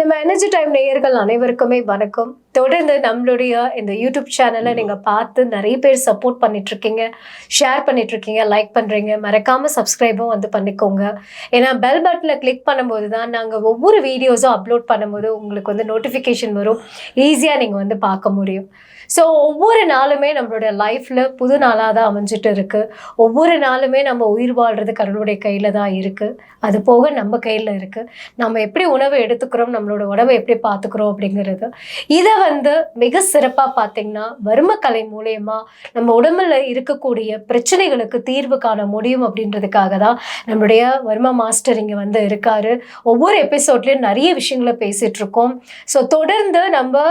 நம்ம energy time நேயர்கள் அனைவருக்குமே வணக்கம். தொடர்ந்து நம்மளுடைய இந்த யூடியூப் சேனலை நீங்கள் பார்த்து நிறைய பேர் சப்போர்ட் பண்ணிட்டுருக்கீங்க, ஷேர் பண்ணிட்டுருக்கீங்க, லைக் பண்ணுறீங்க. மறக்காமல் சப்ஸ்கிரைபும் வந்து பண்ணிக்கோங்க. ஏன்னா பெல் பட்டனில் கிளிக் பண்ணும்போது தான் நாங்கள் ஒவ்வொரு வீடியோஸும் அப்லோட் பண்ணும்போது உங்களுக்கு வந்து நோட்டிஃபிகேஷன் வரும். ஈஸியாக நீங்கள் வந்து பார்க்க முடியும். ஸோ ஒவ்வொரு நாளுமே நம்மளோட லைஃப்பில் புது நாளாக தான் அமைஞ்சிட்டு இருக்குது. ஒவ்வொரு நாளுமே நம்ம உயிர் வாழ்கிறது கடவுளுடைய கையில் தான் இருக்குது. அது போக நம்ம கையில் இருக்குது. நம்ம எப்படி உணவு எடுத்துக்கிறோம், நம்மளோட உடம்பை எப்படி பார்த்துக்கிறோம் அப்படிங்கிறது. இதை வந்து மிக சிறப்பாக பார்த்திங்கன்னா வர்மக்கலை மூலயமா நம்ம உடம்புல இருக்கக்கூடிய பிரச்சனைகளுக்கு தீர்வு காண முடியும் அப்படின்றதுக்காக தான் நம்மளுடைய வர்மா மாஸ்டர் இங்கே வந்து இருக்கார். ஒவ்வொரு எபிசோட்லேயும் நிறைய விஷயங்களை பேசிகிட்ருக்கோம். ஸோ தொடர்ந்து நம்ம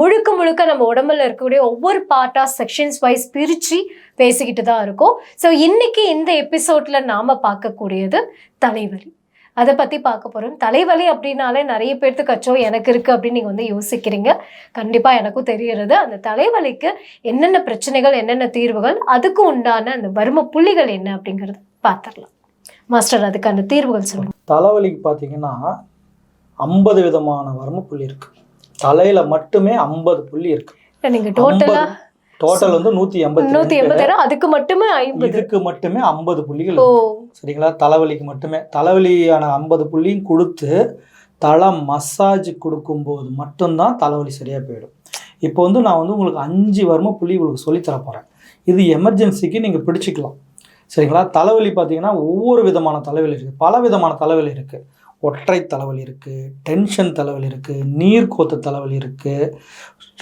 முழுக்க முழுக்க நம்ம உடம்புல இருக்கக்கூடிய ஒவ்வொரு பார்ட்டாக செக்ஷன்ஸ் வைஸ் பிரித்து பேசிக்கிட்டு தான் இருக்கோம். ஸோ இன்னைக்கு இந்த எபிசோடில் நாம் பார்க்கக்கூடியது தலைவலி. அதை பற்றி பார்க்க போகிறோம். தலைவலி அப்படின்னாலே நிறைய பேர்த்துக்கு அச்சோ எனக்கு இருக்குது அப்படின்னு நீங்கள் வந்து யோசிக்கிறீங்க. கண்டிப்பாக எனக்கும் தெரிகிறது. அந்த தலைவலிக்கு என்னென்ன பிரச்சனைகள், என்னென்ன தீர்வுகள், அதுக்கு உண்டான அந்த வர்ம புள்ளிகள் என்ன அப்படிங்கிறது பார்த்துடலாம். மாஸ்டர், அதுக்கு அந்த தீர்வுகள் சொல்லுங்கள். தலைவலிக்கு பார்த்தீங்கன்னா 50 விதமான வர்ம புள்ளி இருக்குது. தலையில் மட்டுமே 50 புள்ளி இருக்குது. நீங்கள் டோட்டல் வந்து 180. அதுக்கு மட்டுமே 50. இதுக்கு மட்டுமே 50 புள்ளிகள். சரிங்களா? தலைவலிக்கு மட்டுமே. தலைவலியான 50 புள்ளியும் கொடுத்து தலை மசாஜ் கொடுக்கும்போது மட்டும்தான் தலைவலி சரியாக போயிடும். இப்போ வந்து நான் வந்து உங்களுக்கு 5 வர்ம புள்ளி உங்களுக்கு சொல்லித்தர போகிறேன். இது எமர்ஜென்சிக்கு நீங்கள் பிடிச்சிக்கலாம். சரிங்களா? தலைவலி பார்த்தீங்கன்னா ஒவ்வொரு விதமான தலைவலி இருக்குது. பல விதமான தலைவலி இருக்குது. ஒற்றை தலைவலி இருக்குது, டென்ஷன் தலைவலி இருக்குது, நீர்க்கோத்த தலைவலி இருக்குது,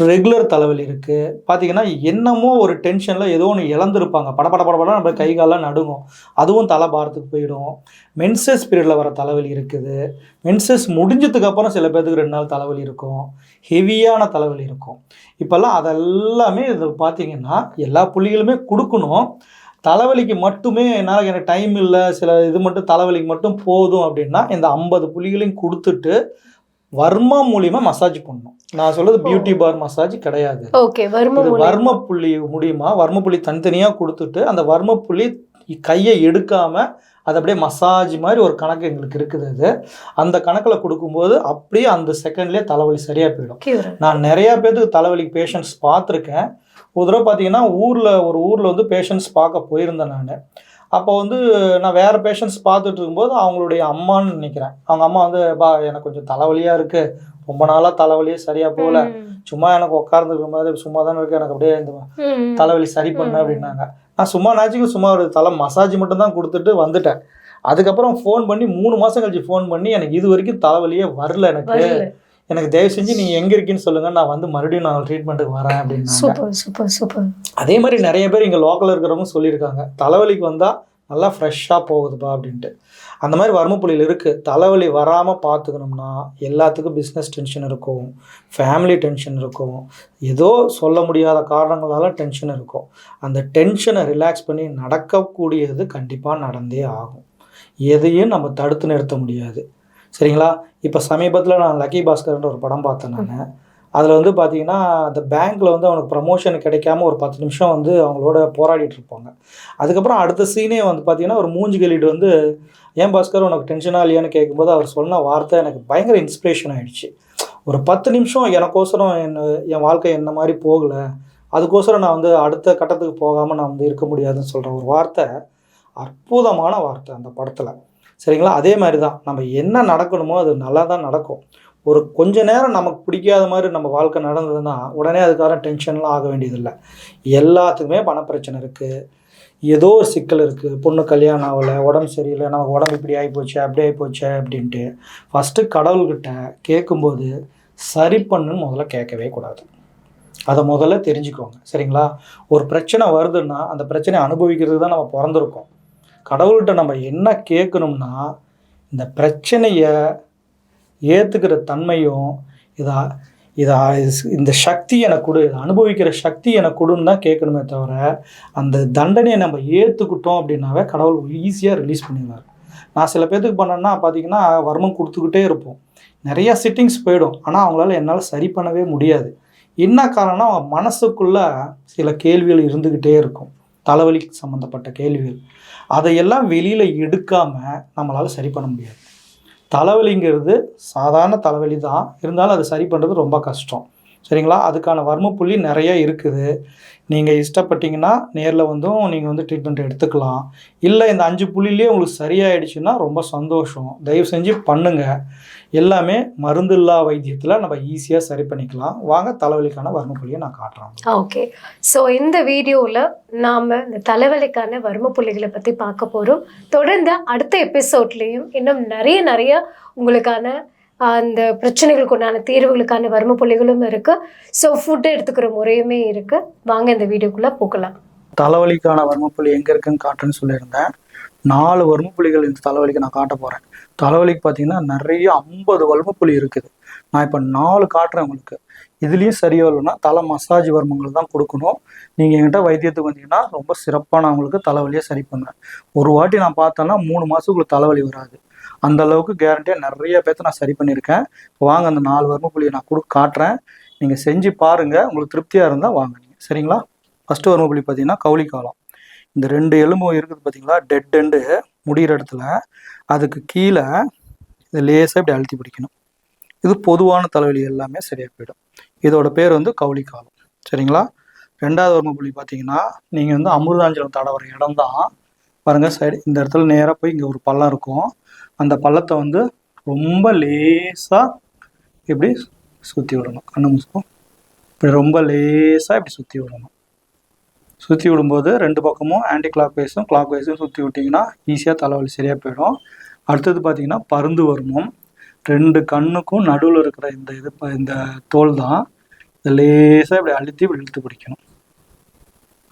ரெகுலர் தலைவலி இருக்குது. பார்த்தீங்கன்னா என்னமோ ஒரு டென்ஷனில் ஏதோ ஒன்று இழந்திருப்பாங்க, படப்பட நம்ம கை காலெலாம் நடுங்கும், அதுவும் தலை பாரத்துக்கு போயிடும். மென்சஸ் பீரியடில் வர தலைவலி இருக்குது. மென்சஸ் முடிஞ்சதுக்கப்புறம் சில பேருக்கு 2 நாள் தலைவலி இருக்கும். ஹெவியான தலைவலி இருக்கும். இப்போல்லாம் அதெல்லாமே இது பார்த்தீங்கன்னா எல்லா புள்ளிகளுமே கொடுக்கணும். தலைவலிக்கு மட்டுமே என்னால் எனக்கு டைம் இல்லை, சில இது மட்டும் தலைவலிக்கு மட்டும் போதும் அப்படின்னா இந்த 50 புள்ளிகளையும் கொடுத்துட்டு வர்மா மூலியமாக மசாஜ் பண்ணணும். நான் சொல்றது பியூட்டி பார் மசாஜ் கிடையாது. வர்ம புள்ளி மூலியமா வர்ம புள்ளி தனித்தனியாக கொடுத்துட்டு அந்த வர்ம புள்ளி கையை எடுக்காம அது அப்படியே மசாஜ் மாதிரி ஒரு கணக்கு எங்களுக்கு இருக்குது. அது அந்த கணக்கில் கொடுக்கும்போது அப்படியே அந்த செகண்ட்லேயே தலைவலி சரியாக போயிடும். நான் நிறையா பேருக்கு தலைவலிக்கு பேஷண்ட்ஸ் பார்த்துருக்கேன். ஒரு தடவை பார்த்தீங்கன்னா ஒரு ஊரில் வந்து பேஷண்ட்ஸ் பார்க்க போயிருந்தேன் நான். அப்போ வந்து நான் வேறு பேஷண்ட்ஸ் பார்த்துட்டு இருக்கும்போது அவங்களுடைய அம்மான்னு நினைக்கிறேன். அவங்க அம்மா வந்து எனக்கு கொஞ்சம் தலைவலியாக இருக்குது, ரொம்ப நாளாக தலைவலியே சரியாக போகல, சும்மா எனக்கு உட்கார்ந்துருக்க மாதிரி சும்மா தானே இருக்குது, எனக்கு அப்படியே இந்த தலைவலி சரி பண்ண அப்படின்னாங்க. நான் சும்மா ஒரு தலை மசாஜ் மட்டும்தான் கொடுத்துட்டு வந்துட்டேன். அதுக்கப்புறம் ஃபோன் பண்ணி 3 மாதம் கழிச்சு ஃபோன் பண்ணி எனக்கு இது வரைக்கும் தலைவலியே வரல, எனக்கு தயவு செஞ்சு நீங்கள் எங்கே இருக்கீன்னு சொல்லுங்கள், நான் வந்து மறுபடியும் நான் ட்ரீட்மெண்ட்டுக்கு வரேன் அப்படின்னு. அதே மாதிரி நிறைய பேர் இங்கே லோக்கலில் இருக்கிறவங்க சொல்லியிருக்காங்க, தலைவலிக்கு வந்தால் நல்லா ஃப்ரெஷ்ஷாக போகுதுப்பா அப்படின்ட்டு. அந்த மாதிரி வர்மப்புள்ளியில் இருக்குது. தலைவலி வராமல் பார்த்துக்கணும்னா எல்லாத்துக்கும் பிஸ்னஸ் டென்ஷன் இருக்கும், ஃபேமிலி டென்ஷன் இருக்கும், ஏதோ சொல்ல முடியாத காரணங்களால் டென்ஷன் இருக்கும். அந்த டென்ஷனை ரிலாக்ஸ் பண்ணி நடக்கக்கூடியது கண்டிப்பாக நடந்தே ஆகும். எதையும் நம்ம தடுத்து நிறுத்த முடியாது. சரிங்களா? இப்போ சமீபத்தில் நான் லக்கி பாஸ்கர்ன்ற ஒரு படம் பார்த்தேன் நான். அதில் வந்து பார்த்தீங்கன்னா அந்த பேங்க்கில் வந்து அவனுக்கு ப்ரமோஷன் கிடைக்காம ஒரு 10 நிமிஷம் வந்து அவங்களோட போராடிட்டு இருப்பாங்க. அதுக்கப்புறம் அடுத்த சீனே வந்து பார்த்தீங்கன்னா ஒரு மூஞ்சி கழிட்டு வந்து ஏன் பாஸ்கர் உனக்கு டென்ஷனாக இல்லையான்னு கேட்கும்போது அவர் சொன்ன வார்த்தை எனக்கு பயங்கர இன்ஸ்பிரேஷன் ஆகிடுச்சு. ஒரு 10 நிமிஷம் எனக்கோசரம் என் வாழ்க்கை என்ன மாதிரி போகலை, அதுக்கோசரம் நான் வந்து அடுத்த கட்டத்துக்கு போகாமல் நான் வந்து இருக்க முடியாதுன்னு சொல்கிற ஒரு வார்த்தை அற்புதமான வார்த்தை அந்த படத்தில். சரிங்களா? அதே மாதிரி தான் நம்ம என்ன நடக்கணுமோ அது நல்லா தான் நடக்கும். ஒரு கொஞ்ச நேரம் நமக்கு பிடிக்காத மாதிரி நம்ம வாழ்க்கை நடந்ததுன்னா உடனே அதுக்காக டென்ஷன்லாம் ஆக வேண்டியதில்லை. எல்லாத்துக்குமே பணப்பிரச்சனை இருக்குது, ஏதோ ஒரு சிக்கல் இருக்குது, பொண்ணு கல்யாணம் ஆகலை, உடம்பு சரியில்லை, நமக்கு உடம்பு இப்படி ஆகிப்போச்சு அப்படி ஆகிப்போச்சு அப்படின்ட்டு ஃபஸ்ட்டு கடவுள்கிட்ட கேட்கும்போது சரி பண்ணுன்னு முதல்ல கேட்கவே கூடாது. அதை முதல்ல தெரிஞ்சுக்கோங்க. சரிங்களா? ஒரு பிரச்சனை வருதுன்னா அந்த பிரச்சனையை அனுபவிக்கிறதுக்கு தான் நம்ம பிறந்திருக்கோம். கடவுள்கிட்ட நம்ம என்ன கேட்கணும்னா இந்த பிரச்சனையை ஏற்றுக்கிற தன்மையும் இந்த சக்தி எனக்கு கொடு, இதை அனுபவிக்கிற சக்தி எனக்கு கொடுன்னு தான் கேட்கணுமே தவிர அந்த தண்டனையை நம்ம ஏற்றுக்கிட்டோம் அப்படின்னாவே கடவுள் ஈஸியாக ரிலீஸ் பண்ணிடுவார். நான் சில பேர்த்துக்கு பண்ணேன்னா பார்த்தீங்கன்னா வர்மம் கொடுத்துக்கிட்டே இருப்போம், நிறையா சிட்டிங்ஸ் போயிடும், ஆனால் அவங்களால என்னால் சரி பண்ணவே முடியாது. என்ன காரணம்னா அவங்க மனசுக்குள்ளே சில கேள்விகள் இருந்துக்கிட்டே இருக்கும், தலைவலிக்கு சம்மந்தப்பட்ட கேள்விகள். அதையெல்லாம் வெளியில் எடுக்காமல் நம்மளால் சரி பண்ண முடியாது. தலைவலிங்கிறது சாதாரண தலைவலி தான், இருந்தாலும் அது சரி பண்ணுறது ரொம்ப கஷ்டம். சரிங்களா? அதுக்கான வர்மப்புள்ளி நிறைய இருக்குது. நீங்கள் இஷ்டப்பட்டீங்கன்னா நேரில் வந்தும் நீங்கள் வந்து ட்ரீட்மெண்ட் எடுத்துக்கலாம். இல்லை இந்த 5 புள்ளிலேயே உங்களுக்கு சரியாயிடுச்சுன்னா ரொம்ப சந்தோஷம். தயவு செஞ்சு பண்ணுங்கள். எல்லாமே மருந்தில்லா வைத்தியத்தில் நம்ம ஈஸியாக சரி பண்ணிக்கலாம். வாங்க தலைவலிக்கான வர்மப்புள்ளியை நான் காட்டுறேன். ஓகே. ஸோ இந்த வீடியோவில் நாம் இந்த தலைவலிக்கான வர்மப்புள்ளிகளை பற்றி பார்க்க போகிறோம். தொடர்ந்து அடுத்த எபிசோட்லேயும் இன்னும் நிறைய உங்களுக்கான அந்த பிரச்சனைகளுக்கு உண்டான தீர்வுகளுக்கான வர்மப்புள்ளிகளும் இருக்குது. ஸோ ஃபுட் எடுத்துக்கிற முறையுமே இருக்குது. வாங்க இந்த வீடியோக்குள்ளே போகலாம். தலைவலிக்கான வர்மப்புள்ளி எங்கே இருக்குன்னு காட்டுன்னு சொல்லியிருந்தேன். 4 வர்மப்புள்ளிகள் இந்த தலைவலிக்கு நான் காட்ட போகிறேன். தலைவலிக்கு பார்த்தீங்கன்னா நிறைய 50 வர்மப்புள்ளி இருக்குது. நான் இப்போ 4 காட்டுறேன் உங்களுக்கு. இதுலேயும் சரியா இல்லைன்னா தலை மசாஜ் வர்மங்கள் தான் கொடுக்கணும். நீங்கள் என்கிட்ட வைத்தியத்துக்கு வந்தீங்கன்னா ரொம்ப சிறப்பாக நான் உங்களுக்கு தலைவலியை சரி பண்ணுவேன். ஒரு வாட்டி நான் பார்த்தேன்னா 3 மாதத்துக்குள்ள தலைவலி வராது. அந்த அளவுக்கு கேரண்டியாக நிறைய பேர்த்த நான் சரி பண்ணியிருக்கேன். வாங்க அந்த 4 வர்மப்புள்ளியை நான் காட்டுறேன். நீங்கள் செஞ்சு பாருங்கள். உங்களுக்கு திருப்தியாக இருந்தால் வாங்க நீங்கள். சரிங்களா? ஃபஸ்ட்டு வர்மப்புள்ளி பார்த்தீங்கன்னா கவுளிக்காலம். இந்த 2 எலும்பு இருக்குது பார்த்தீங்களா, டெட் எண்டு முடிகிற இடத்துல, அதுக்கு கீழே இதை லேசாக இப்படி அழுத்தி பிடிக்கணும். இது பொதுவான தலைவலி எல்லாமே சரியாக போயிடும். இதோட பேர் வந்து கவுளிக்காலம். சரிங்களா? 2வது வர்மப்புள்ளி பார்த்தீங்கன்னா நீங்கள் வந்து அமிர்தாஞ்சலம் தடவுற இடம் தான். பாருங்கள் சைடு இந்த இடத்துல நேராக போய் இங்கே ஒரு பள்ளம் இருக்கும். அந்த பள்ளத்தை வந்து ரொம்ப லேசாக இப்படி சுற்றி விடணும். கண்ணு முசுக்கும் இப்படி ரொம்ப லேசாக இப்படி சுற்றி விடணும். சுற்றி விடும்போது 2 பக்கமும் ஆன்டி கிளாக் வைஸும் கிளாக் வைஸும் சுற்றி விட்டிங்கன்னா ஈஸியாக தலைவலி சரியாக போயிடும். அடுத்தது பார்த்தீங்கன்னா பருந்து வர்மம். 2 கண்ணுக்கும் நடுவில் இருக்கிற இந்த தோல் தான். இதை லேசாக இப்படி அழுத்தி இப்படி இழுத்து பிடிக்கணும்.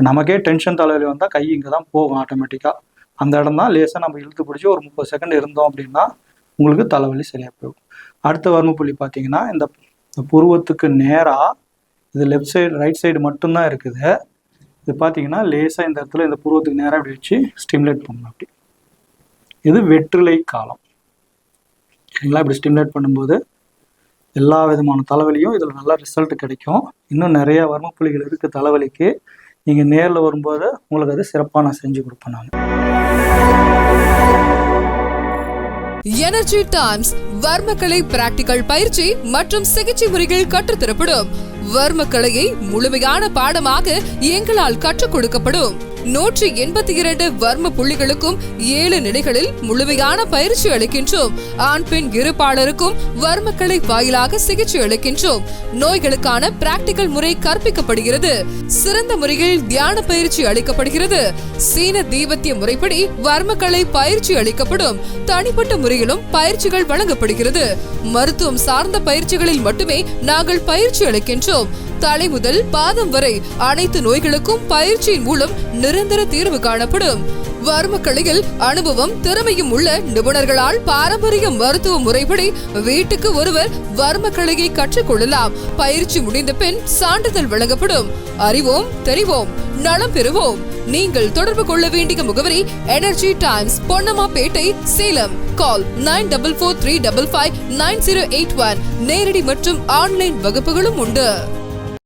நமக்கே டென்ஷன் தலைவலி வந்தால் கை இங்கே தான் போகும் ஆட்டோமேட்டிக்காக. அந்த இடம் தான் லேசாக நம்ம இழுத்து பிடிச்சி ஒரு 30 செகண்ட் இருந்தோம் அப்படின்னா உங்களுக்கு தலைவலி சரியாக போகும். அடுத்த வர்மப்புள்ளி பார்த்தீங்கன்னா இந்த புருவத்துக்கு நேராக இது லெஃப்ட் சைடு ரைட் சைடு மட்டும்தான் இருக்குது. இது பார்த்தீங்கன்னா லேசாக இந்த இடத்துல இந்த புருவத்துக்கு நேராக இப்படி வச்சு ஸ்டிமுலேட் பண்ணணும். அப்படி இது வெற்றிலை காலம். சரிங்களா? இப்படி ஸ்டிமுலேட் பண்ணும்போது எல்லா விதமான தலைவலியும் இதில் நல்ல ரிசல்ட் கிடைக்கும். இன்னும் நிறைய வர்மப்புள்ளிகள் இருக்குது தலைவலிக்கு. நீங்கள் நேரில் வரும்போது உங்களுக்கு அது சிறப்பாக நான் செஞ்சு கொடுப்பேன். நான் எனர்ஜி டைம்ஸ் வர்மக்கலை பிராக்டிகல் பயிற்சி மற்றும் சிகிச்சை முறைகள் கற்றுத்தரப்படும். வர்மக்கலையை முழுமையான பாடமாக எங்களால் கற்றுக் கொடுக்கப்படும். 182 வர்ம புள்ளிகளுக்கும் 7 நிலைகளில் முழுமையான பயிற்சி அளிக்கின்றோம். ஆண் பெண் இருப்பாளருக்கும் வர்மக்கலை வாயிலாக சிகிச்சை அளிக்கின்றோம். நோய்களுக்கான பிராக்டிகல் முறை கற்பிக்கப்படுகிறது. சிறந்த முறையில் தியான பயிற்சி அளிக்கப்படுகிறது. சீன தீபத்திய முறைப்படி வர்மக்கலை பயிற்சி அளிக்கப்படும். தனிப்பட்ட முறையிலும் பயிற்சிகள் வழங்கப்படுகிறது. மருத்துவம் சார்ந்த பயிற்சிகளில் மட்டுமே நாங்கள் பயிற்சி அளிக்கின்றோம். தலை முதல் பாதம் வரை அனைத்து நோய்களுக்கும் பயிற்சியின் மூலம் நிரந்தர தீர்வு காணப்படும். வர்மக்கலையில் அனுபவம் திறமையும் உள்ள நிபுணர்களால் பாரம்பரிய மருத்துவ முறைப்படி வீட்டுக்கு ஒருவர் வர்மக்கலையை கற்றுக்கொள்ளலாம். பயிற்சி முடிந்த பின் சான்றிதழ் வழங்கப்படும். அறிவோம், தெரிவோம், நலம் பெறுவோம். நீங்கள் தொடர்பு கொள்ள வேண்டிய முகவரி எனர்ஜி டைம்ஸ், பொன்னம்மாபேட்டை, சேலம். கால் 9443559081. நேரடி மற்றும் ஆன்லைன் வகுப்புகளும் உண்டு.